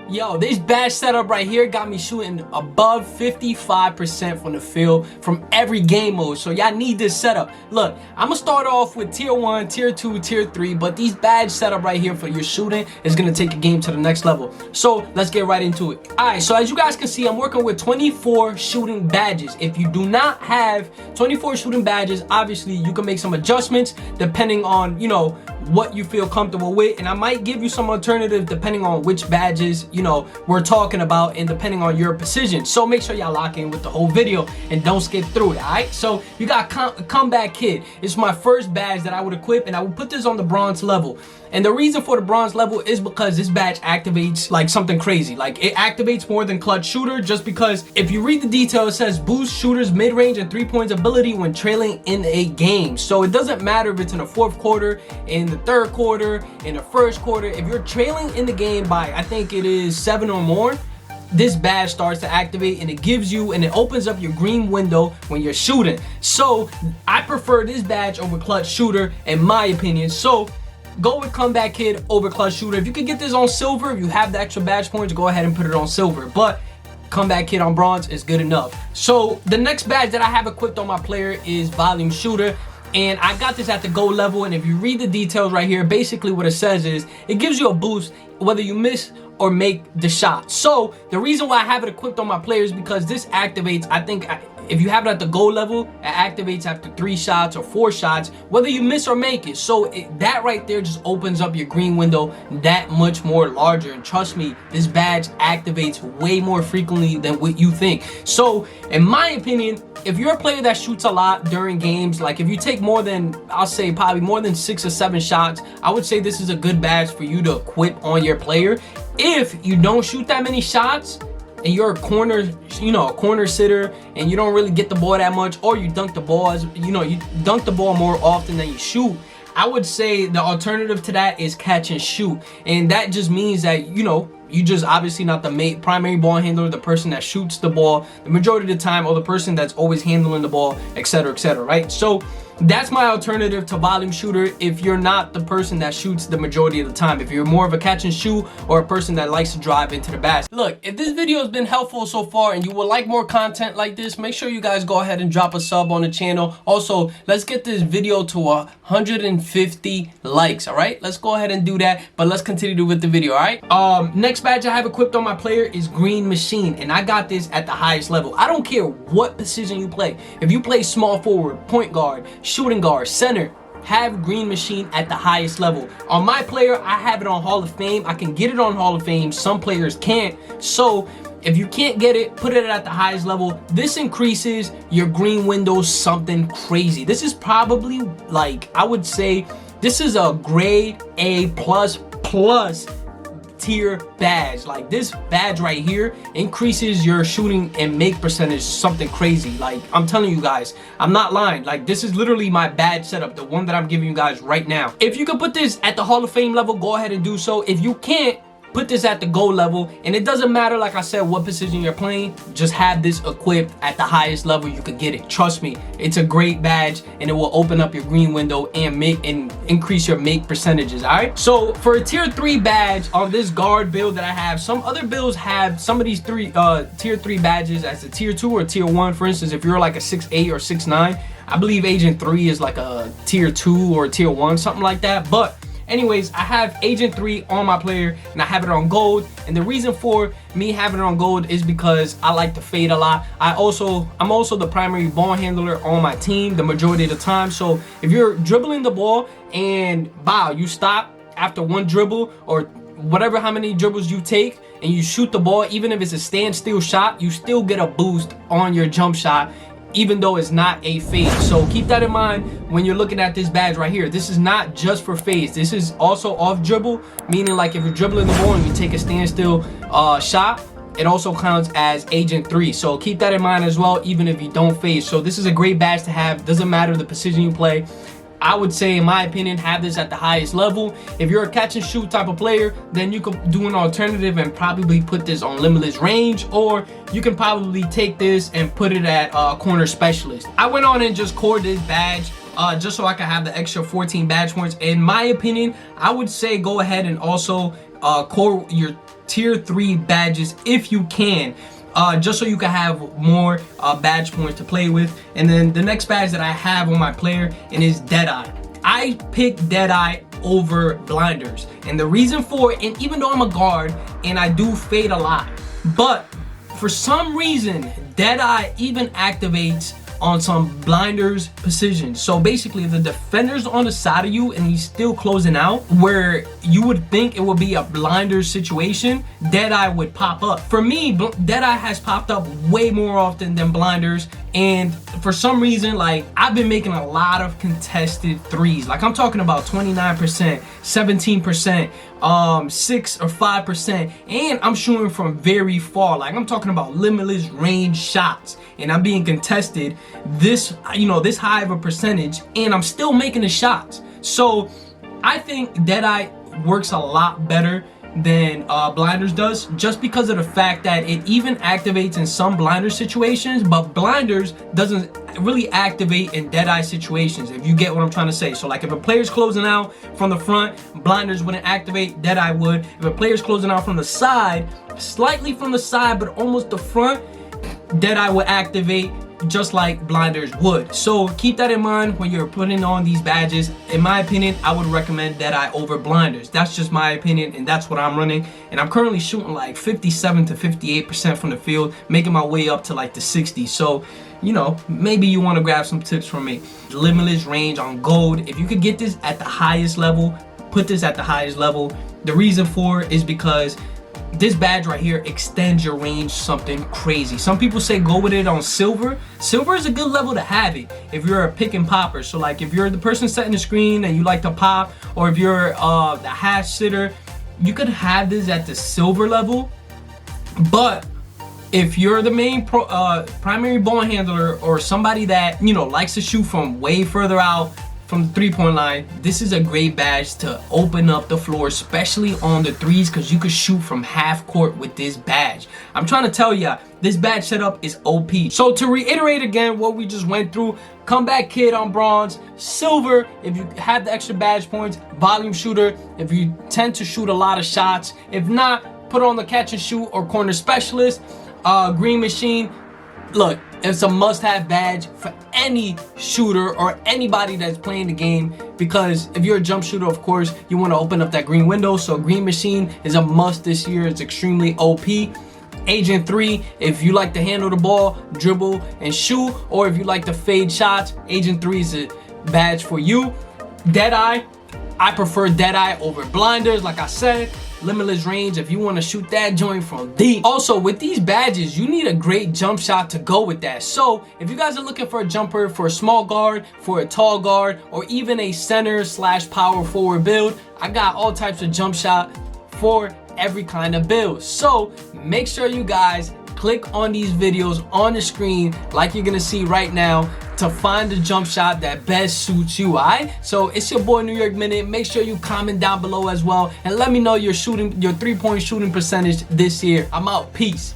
Yo, this badge setup right here got me shooting above 55% from the field from every game mode. So y'all need this setup. Look, I'm gonna start off with tier 1, tier 2, tier 3, but these badge setup right here for your shooting is gonna take your game to the next level. So let's get right into it. Alright, so as you guys can see, I'm working with 24 shooting badges. If you do not have 24 shooting badges, obviously you can make some adjustments depending on, you know, what you feel comfortable with, and I might give you some alternatives depending on which badges, you know, we're talking about and depending on your precision. So make sure y'all lock in with the whole video and don't skip through it. All right, so you got Comeback Kid. It's my first badge that I would equip, and I would put this on the bronze level. And the reason for the bronze level is because this badge activates like something crazy. Like, it activates more than clutch shooter, just because if you read the detail, it says boost shooters mid-range and 3-point ability when trailing in a game. So it doesn't matter if it's in the fourth quarter, in the third quarter, in the first quarter. If you're trailing in the game by, I think it is 7 or more, this badge starts to activate, and it gives you, and it opens up your green window when you're shooting. So I prefer this badge over clutch shooter in my opinion. So go with Comeback Kid over clutch shooter. If you could get this on silver, if you have the extra badge points, go ahead and put it on silver. But Comeback Kid on bronze is good enough. So the next badge that I have equipped on my player is volume shooter. And I got this at the gold level, and if you read the details right here, basically what it says is it gives you a boost whether you miss or make the shot. So the reason why I have it equipped on my player is because this activates, I think if you have it at the gold level, it activates after 3 shots or 4 shots, whether you miss or make it. So that right there just opens up your green window that much more larger. And trust me, this badge activates way more frequently than what you think. So in my opinion, if you're a player that shoots a lot during games, like if you take more than, I'll say probably more than 6 or 7 shots, I would say this is a good badge for you to equip on your player. If you don't shoot that many shots and you're a corner, you know, a corner sitter, and you don't really get the ball that much, or you dunk the ball, as you know, you dunk the ball more often than you shoot, I would say the alternative to that is catch and shoot. And that just means that, you know, you just obviously not the primary ball handler, the person that shoots the ball the majority of the time, or the person that's always handling the ball, etc., right? So that's my alternative to volume shooter if you're not the person that shoots the majority of the time. If you're more of a catch and shoot, or a person that likes to drive into the basket. Look, if this video has been helpful so far and you would like more content like this, make sure you guys go ahead and drop a sub on the channel. Also, let's get this video to 150 likes, all right? Let's go ahead and do that, but let's continue with the video, all right? Next badge I have equipped on my player is Green Machine, and I got this at the highest level. I don't care what position you play. If you play small forward, point guard, shooting guard, center, have Green Machine at the highest level. On my player, I have it on Hall of Fame. I can get it on Hall of Fame. Some players can't. So if you can't get it, put it at the highest level. This increases your green windows something crazy. This is probably, like, I would say this is a grade A plus tier badge. Like, this badge right here increases your shooting and make percentage something crazy. Like, I'm telling you guys, I'm not lying. Like, this is literally my badge setup, the one that I'm giving you guys right now. If you can put this at the Hall of Fame level, go ahead and do so. If you can't, put this at the gold level. And it doesn't matter, like I said, what position you're playing, just have this equipped at the highest level you could get it. Trust me, it's a great badge, and it will open up your green window and increase your make percentages. All right, so for a tier 3 badge on this guard build that I have, some other builds have some of these tier 3 badges as a tier 2 or tier 1. For instance, if you're like a 6'8 or 6'9, I believe Agent 3 is like a tier 2 or tier 1, something like that. But anyways, I have Agent 3 on my player, and I have it on gold. And the reason for me having it on gold is because I like to fade a lot. I'm also the primary ball handler on my team the majority of the time. So if you're dribbling the ball and you stop after 1 dribble or whatever, how many dribbles you take, and you shoot the ball, even if it's a standstill shot, you still get a boost on your jump shot, even though it's not a fade. So keep that in mind when you're looking at this badge right here. This is not just for fades. This is also off dribble, meaning like if you're dribbling the ball and you take a standstill shot, it also counts as Agent 3. So keep that in mind as well, even if you don't fade. So this is a great badge to have. Doesn't matter the position you play. I would say, in my opinion, have this at the highest level. If you're a catch and shoot type of player, then you could do an alternative and probably put this on Limitless range, or you can probably take this and put it at corner specialist. I went on and just cored this badge just so I can have the extra 14 badge points. In my opinion, I would say go ahead and also core your tier 3 badges if you can. Just so you can have more badge points to play with. And then the next badge that I have on my player and is Deadeye. I picked Deadeye over blinders, and the reason for it, and even though I'm a guard and I do fade a lot, but for some reason Deadeye even activates on some blinders positions. So basically, if the defender's on the side of you and he's still closing out, where you would think it would be a blinders situation, Deadeye would pop up. For me, Deadeye has popped up way more often than blinders, and for some reason, like, I've been making a lot of contested threes. Like, I'm talking about 29%, 17%, 6 or 5%, and I'm shooting from very far. Like, I'm talking about limitless range shots, and I'm being contested this, you know, this high of a percentage, and I'm still making the shots. So I think Deadeye works a lot better than blinders does, just because of the fact that it even activates in some blinder situations, but blinders doesn't really activate in Deadeye situations, if you get what I'm trying to say. So like, if a player's closing out from the front, blinders wouldn't activate, Deadeye would. If a player's closing out from the side, slightly from the side but almost the front, Deadeye would activate just like blinders would. So keep that in mind when you're putting on these badges. In my opinion, I would recommend Deadeye over blinders. That's just my opinion, and that's what I'm running. And I'm currently shooting like 57 to 58% from the field, making my way up to like the 60s. So, you know, maybe you want to grab some tips from me. Limitless range on gold. If you could get this at the highest level, put this at the highest level. The reason for it is because this badge right here extends your range something crazy. Some people say go with it on silver. Silver is a good level to have it if you're a pick and popper. So like, if you're the person setting the screen and you like to pop, or if you're the hash sitter, you could have this at the silver level. But if you're the main primary ball handler, or somebody that, you know, likes to shoot from way further out from the three-point line, this is a great badge to open up the floor, especially on the threes, because you could shoot from half court with this badge. I'm trying to tell ya, this badge setup is OP. So to reiterate again what we just went through: comeback kid on bronze, silver if you have the extra badge points, volume shooter if you tend to shoot a lot of shots, if not, put on the catch and shoot or corner specialist, green machine. Look, it's a must-have badge for any shooter or anybody that's playing the game, because if you're a jump shooter, of course, you want to open up that green window. So green machine is a must this year. It's extremely OP. Agent 3, if you like to handle the ball, dribble, and shoot, or if you like to fade shots, Agent 3 is a badge for you. Deadeye, I prefer Deadeye over blinders, like I said. Limitless range if you want to shoot that joint from deep. Also, with these badges, you need a great jump shot to go with that. So if you guys are looking for a jumper for a small guard, for a tall guard, or even a center / power forward build, I got all types of jump shot for every kind of build. So make sure you guys click on these videos on the screen, like you're gonna see right now, to find the jump shot that best suits you. Alright? So it's your boy New York Minute. Make sure you comment down below as well, and let me know your 3-point shooting percentage this year. I'm out. Peace.